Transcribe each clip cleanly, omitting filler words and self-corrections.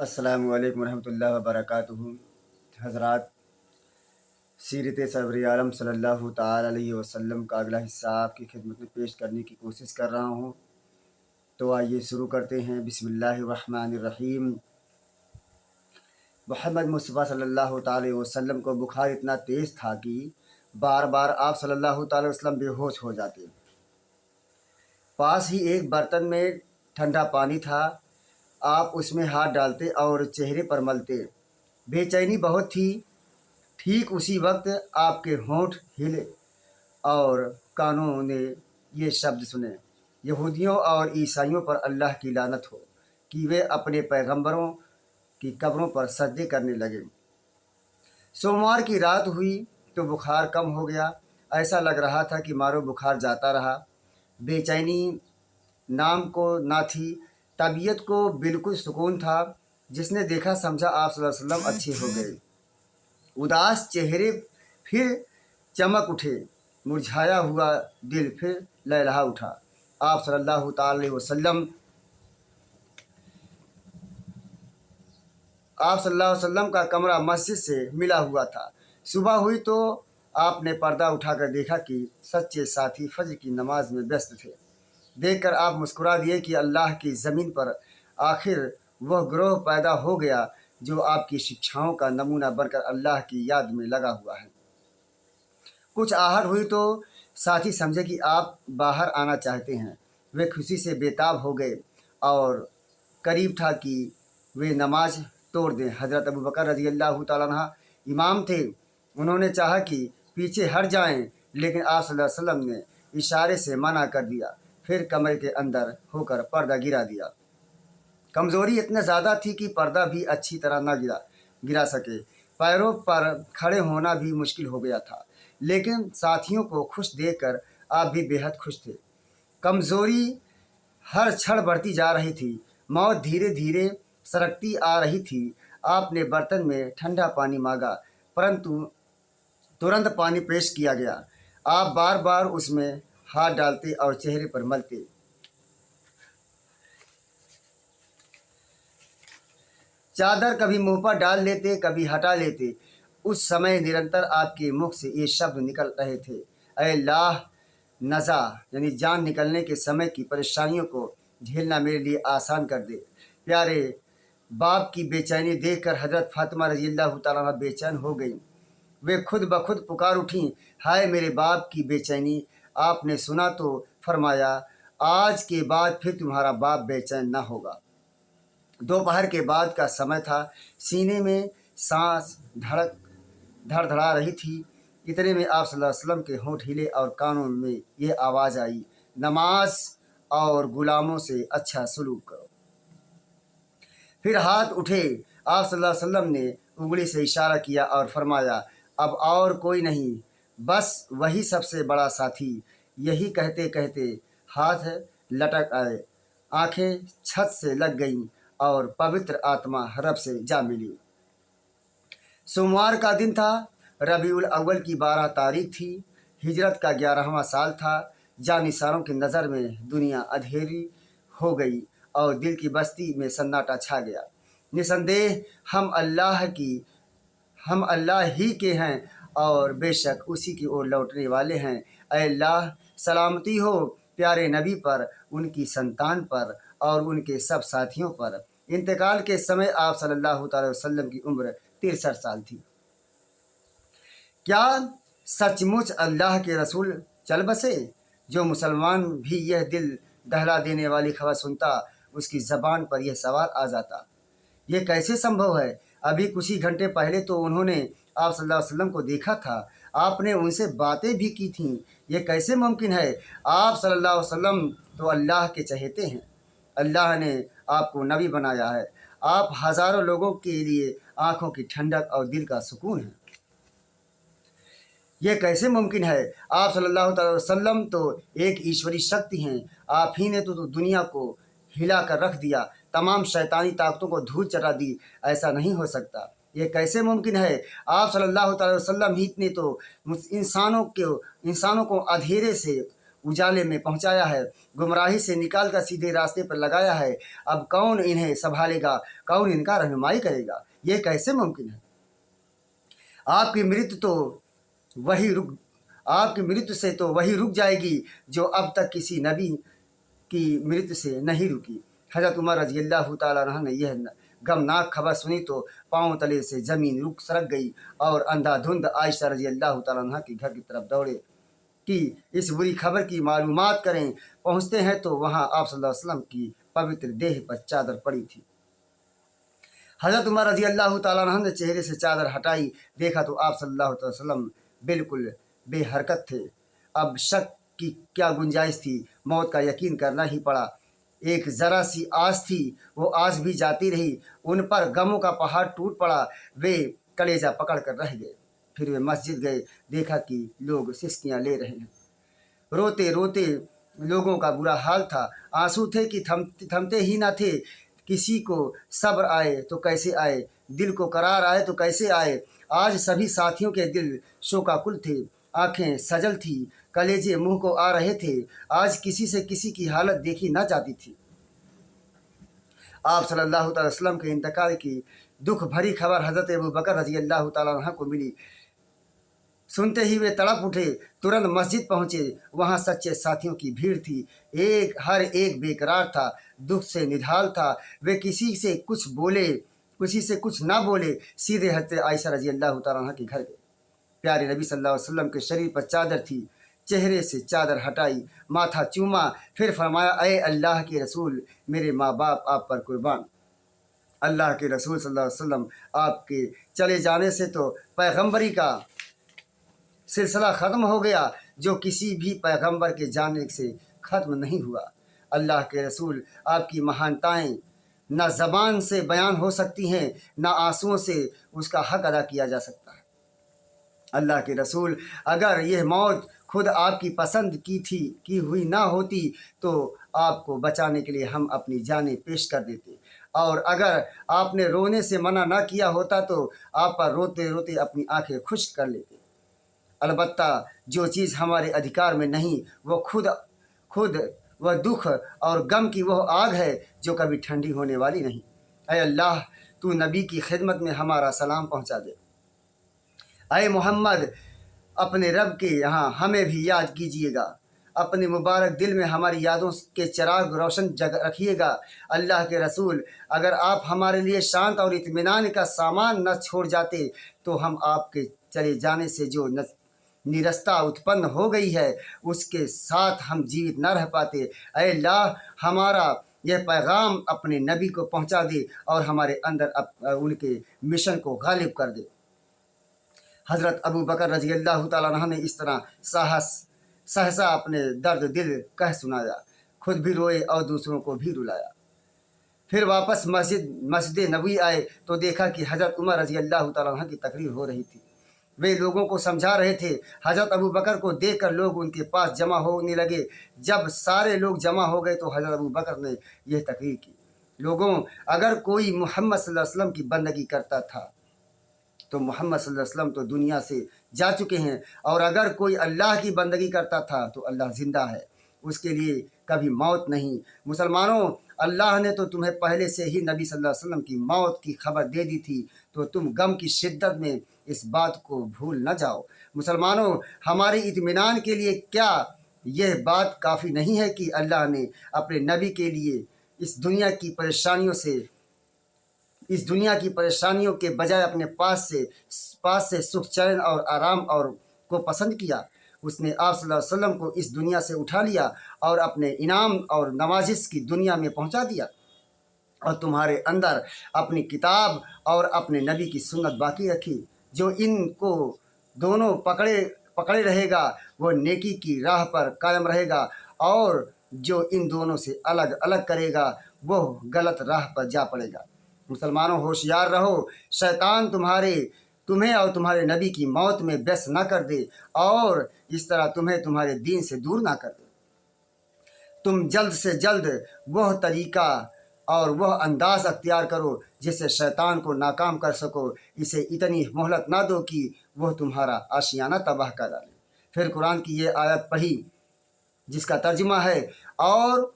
अस्सलामु अलैकुम रहमतुल्लाहि व बरकातुहू। हज़रात, सीरत सरवर आलम सल्लल्लाहु ताला अलैहि वसल्लम का अगला हिस्सा आपकी खिदमत में पेश करने की कोशिश कर रहा हूँ। तो आइए शुरू करते हैं। बिस्मिल्लाहिर्रहमानिर्रहीम। मोहम्मद मुस्तफ़ा सल्लल्लाहु ताला अलैहि वसल्लम को बुखार इतना तेज़ था कि बार बार आप सल्लल्लाहु ताला अलैहि वसल्लम बेहोश हो जाते। पास ही एक बर्तन में ठंडा पानी था। आप उसमें हाथ डालते और चेहरे पर मलते। बेचैनी बहुत थी। ठीक उसी वक्त आपके होंठ हिले और कानों ने ये शब्द सुने, यहूदियों और ईसाइयों पर अल्लाह की लानत हो कि वे अपने पैगंबरों की कब्रों पर सजदे करने लगे। सोमवार की रात हुई तो बुखार कम हो गया। ऐसा लग रहा था कि मारो बुखार जाता रहा। बेचैनी नाम को ना थी। तबीयत को बिल्कुल सुकून था। जिसने देखा समझा आप सल्लल्लाहु अलैहि वसल्लम अच्छे हो गए। उदास चेहरे फिर चमक उठे, मुरझाया हुआ दिल फिर लहलहा उठा। आप सल्लल्लाहु ताला अलैहि वसल्लम का कमरा मस्जिद से मिला हुआ था। सुबह हुई तो आपने पर्दा उठाकर देखा कि सच्चे साथी फजर की नमाज में व्यस्त थे। देखकर आप मुस्कुरा दिए कि अल्लाह की ज़मीन पर आखिर वह ग्रोह पैदा हो गया जो आपकी शिक्षाओं का नमूना बनकर अल्लाह की याद में लगा हुआ है। कुछ आहट हुई तो साथी समझे कि आप बाहर आना चाहते हैं। वे खुशी से बेताब हो गए और करीब था कि वे नमाज तोड़ दें। हज़रत अबू बकर रज़ी अल्लाह तआला अन्हु इमाम थे। उन्होंने चाहा कि पीछे हट जाएं, लेकिन आप सल्लल्लाहु अलैहि वसल्लम ने इशारे से मना कर दिया। फिर कमरे के अंदर होकर पर्दा गिरा दिया। कमज़ोरी इतनी ज़्यादा थी कि पर्दा भी अच्छी तरह न गिरा सके। पैरों पर खड़े होना भी मुश्किल हो गया था। लेकिन साथियों को खुश देखकर आप भी बेहद खुश थे। कमज़ोरी हर क्षण बढ़ती जा रही थी। मौत धीरे धीरे सरकती आ रही थी। आपने बर्तन में ठंडा पानी मांगा, परंतु तुरंत पानी पेश किया गया। आप बार बार उसमें हाथ डालते और चेहरे पर मलते। चादर कभी मुंह पर डाल लेते, कभी हटा लेते। उस समय निरंतर आपके मुख से ये शब्द निकल रहे थे, ऐ अल्लाह, नज़ा यानी जान निकलने के समय की परेशानियों को झेलना मेरे लिए आसान कर दे। प्यारे बाप की बेचैनी देखकर हज़रत फातिमा रज़ी अल्लाह तआला अन्हा बेचैन हो गई। वे खुद ब खुद पुकार उठीं, हाय मेरे बाप की बेचैनी। आपने सुना तो फरमाया, आज के बाद फिर तुम्हारा बाप बेचैन न होगा। दोपहर के बाद का समय था। सीने में सांस धड़धड़ा रही थी। इतने में आप सल्लल्लाहु अलैहि वसल्लम के होंठ हिले और कानों में ये आवाज़ आई, नमाज और गुलामों से अच्छा सलूक करो। फिर हाथ उठे। आप सल्लल्लाहु अलैहि वसल्लम ने उंगली से इशारा किया और फरमाया, अब और कोई नहीं, बस वही सबसे बड़ा साथी। यही कहते कहते हाथ लटक आए, आंखें छत से लग गईं और पवित्र आत्मा रब से जा मिली। सोमवार का दिन था। रबीउल अव्वल की 12 तारीख थी। हिजरत का 11वां साल था। जानिसारों की नज़र में दुनिया अंधेरी हो गई और दिल की बस्ती में सन्नाटा छा गया। निसंदेह हम अल्लाह ही के हैं और बेशक उसी की ओर लौटने वाले हैं। ऐ अल्लाह, सलामती हो प्यारे नबी पर, उनकी संतान पर और उनके सब साथियों पर। इंतकाल के समय आप सल्लल्लाहु अलैहि वसल्लम की उम्र 63 साल थी। क्या सचमुच अल्लाह के रसूल चल बसे? जो मुसलमान भी यह दिल दहला देने वाली खबर सुनता, उसकी ज़बान पर यह सवाल आ जाता, ये कैसे संभव है? अभी कुछ ही घंटे पहले तो उन्होंने आप सल्लल्लाहु अलैहि वसल्लम को देखा था। आपने उनसे बातें भी की थीं। ये कैसे मुमकिन है? आप सल्लल्लाहु अलैहि वसल्लम तो अल्लाह के चहेते हैं। अल्लाह ने आपको नबी बनाया है। आप हज़ारों लोगों के लिए आँखों की ठंडक और दिल का सुकून हैं। ये कैसे मुमकिन है? आप सल्लल्लाहु अलैहि वसल्लम तो एक ईश्वरी शक्ति हैं। आप ही ने तो दुनिया को हिला कर रख दिया, तमाम शैतानी ताकतों को धूल चटा दी। ऐसा नहीं हो सकता। ये कैसे मुमकिन है? आप सल्लल्लाहु अलैहि वसल्लम ही ने तो इंसानों को अंधेरे से उजाले में पहुंचाया है, गुमराही से निकाल कर सीधे रास्ते पर लगाया है। अब कौन इन्हें संभालेगा, कौन इनका रहनुमाई करेगा? ये कैसे मुमकिन है? आपकी मृत्यु तो वही रुक आपकी मृत्यु से तो वही रुक जाएगी जो अब तक किसी नबी की मृत्यु से नहीं रुकी। हज़रत उमर रज़ी अल्लाह तआला अन्हु ने यह गमनाक खबर सुनी तो पाँव तले से ज़मीन रुक सरक गई और अंधाधुंध आयशा रज़ी अल्लाह तआला अन्हा के घर की तरफ दौड़े कि इस बुरी खबर की मालूमात करें। पहुँचते हैं तो वहाँ आप सल्लल्लाहु अलैहि वसल्लम की पवित्र देह पर चादर पड़ी थी। हज़रत उमर रज़ी अल्लाह तआला अन्हु ने चेहरे से चादर हटाई, देखा तो आप सल्लल्लाहु अलैहि वसल्लम बिल्कुल बेहरकत थे। अब शक की क्या गुंजाइश थी, मौत का यकीन करना ही पड़ा। एक ज़रा सी आस थी, वो आस भी जाती रही। उन पर गमों का पहाड़ टूट पड़ा, वे कलेजा पकड़ कर रह गए। फिर वे मस्जिद गए, देखा कि लोग सिसकियाँ ले रहे हैं। रोते रोते लोगों का बुरा हाल था, आंसू थे कि थमते ही ना थे। किसी को सब्र आए तो कैसे आए, दिल को करार आए तो कैसे आए। आज सभी साथियों के दिल शोकाकुल थे, आंखें सजल थी, कलेजे मुंह को आ रहे थे। आज किसी से किसी की हालत देखी ना जाती थी। आप सल्लल्लाहु अलैहि वसल्लम के इंतकाल की दुख भरी खबर हज़रत अबू बकर रज़ी अल्लाह तआला अन्हु को मिली। सुनते ही वे तड़प उठे, तुरंत मस्जिद पहुँचे। वहाँ सच्चे साथियों की भीड़ थी, हर एक बेकरार था, दुख से निढाल था। वे किसी से कुछ ना बोले, सीधे हज़रत आयशा रज़ी अल्लाह तआला अन्हा के घर गए। प्यारे नबी सल्लल्लाहु अलैहि वसल्लम के शरीर पर चादर थी, चेहरे से चादर हटाई, माथा चूमा, फिर फरमाया, अय अल्लाह के रसूल, मेरे माँ बाप आप पर कुर्बान। अल्लाह के रसूल सल्लल्लाहु अलैहि वसल्लम, आपके चले जाने से तो पैगंबरी का सिलसिला ख़त्म हो गया, जो किसी भी पैगंबर के जाने से ख़त्म नहीं हुआ। अल्लाह के रसूल, आपकी महानताएं न ज़बान से बयान हो सकती हैं, न आंसुओं से उसका हक अदा किया जा सकता है। अल्लाह के रसूल, अगर यह मौत खुद आपकी पसंद की हुई ना होती तो आपको बचाने के लिए हम अपनी जानें पेश कर देते, और अगर आपने रोने से मना ना किया होता तो आप पर रोते रोते अपनी आंखें खुश्क कर लेते। अलबत्ता जो चीज़ हमारे अधिकार में नहीं, वो खुद वह दुख और गम की वह आग है जो कभी ठंडी होने वाली नहीं। ऐ अल्लाह, तू नबी की खिदमत में हमारा सलाम पहुंचा दे। ऐ मोहम्मद, अपने रब के यहाँ हमें भी याद कीजिएगा, अपने मुबारक दिल में हमारी यादों के चिराग रोशन जग रखिएगा। अल्लाह के रसूल, अगर आप हमारे लिए शांत और इत्मीनान का सामान न छोड़ जाते तो हम आपके चले जाने से जो निरस्ता उत्पन्न हो गई है उसके साथ हम जीवित न रह पाते। ऐ अल्लाह, हमारा यह पैगाम अपने नबी को पहुंचा दे और हमारे अंदर उनके मिशन को गालिब कर दे। हज़रत अबू बकर रज़ी अल्लाह तआला अन्हु ने इस तरह सहसा अपने दर्द दिल कह सुनाया, खुद भी रोए और दूसरों को भी रुलाया। फिर वापस मस्जिद नबवी आए तो देखा कि हज़रत उमर रज़ी अल्लाह तआला अन्हु की तकरीर हो रही थी। वे लोगों को समझा रहे थे। हज़रत अबू बकर को देखकर लोग उनके पास जमा होने लगे। जब सारे लोग जमा हो गए तो हज़रत अबू बकर ने यह तकरीर की, लोगों, अगर कोई मोहम्मद सल्लल्लाहु अलैहि वसल्लम की बंदगी करता था तो मोहम्मद सल्लल्लाहु अलैहि वसल्लम तो दुनिया से जा चुके हैं, और अगर कोई अल्लाह की बंदगी करता था तो अल्लाह ज़िंदा है, उसके लिए कभी मौत नहीं। मुसलमानों, अल्लाह ने तो तुम्हें पहले से ही नबी सल्लल्लाहु अलैहि वसल्लम की मौत की खबर दे दी थी, तो तुम गम की शिद्दत में इस बात को भूल न जाओ। मुसलमानों, हमारे इत्मीनान के लिए क्या यह बात काफ़ी नहीं है कि अल्लाह ने अपने नबी के लिए इस दुनिया की परेशानियों के बजाय अपने पास से सुख, चैन और आराम और को पसंद किया। उसने आप सल्लल्लाहु अलैहि वसल्लम को इस दुनिया से उठा लिया और अपने इनाम और नवाजिश की दुनिया में पहुंचा दिया, और तुम्हारे अंदर अपनी किताब और अपने नबी की सुन्नत बाकी रखी। जो इनको दोनों पकड़े रहेगा वो नेकी की राह पर कायम रहेगा, और जो इन दोनों से अलग अलग करेगा वो गलत राह पर जा पड़ेगा। मुसलमानों, होशियार रहो, शैतान तुम्हें और तुम्हारे नबी की मौत में व्यस्त न कर दे और इस तरह तुम्हें तुम्हारे दीन से दूर ना कर दे। तुम जल्द से जल्द वह तरीका और वह अंदाज अख्तियार करो जिससे शैतान को नाकाम कर सको। इसे इतनी मोहलत ना दो कि वह तुम्हारा आशियाना तबाह कर डाले। फिर कुरान की ये आयत पढ़ी جس کا ترجمہ ہے اور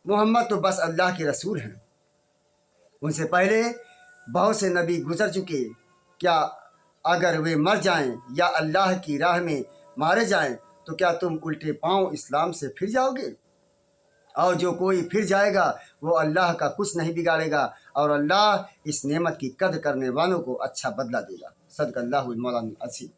محمد تو بس اللہ کے رسول ہیں، ان سے پہلے بہت سے نبی گزر چکے، کیا اگر وہ مر جائیں یا اللہ کی راہ میں مارے جائیں تو کیا تم الٹے پاؤں اسلام سے پھر جاؤ گے؟ اور جو کوئی پھر جائے گا وہ اللہ کا کچھ نہیں بگاڑے گا، اور اللہ اس نعمت کی قدر کرنے والوں کو اچھا بدلہ دے گا۔ صدق اللہ المولانا العظیم۔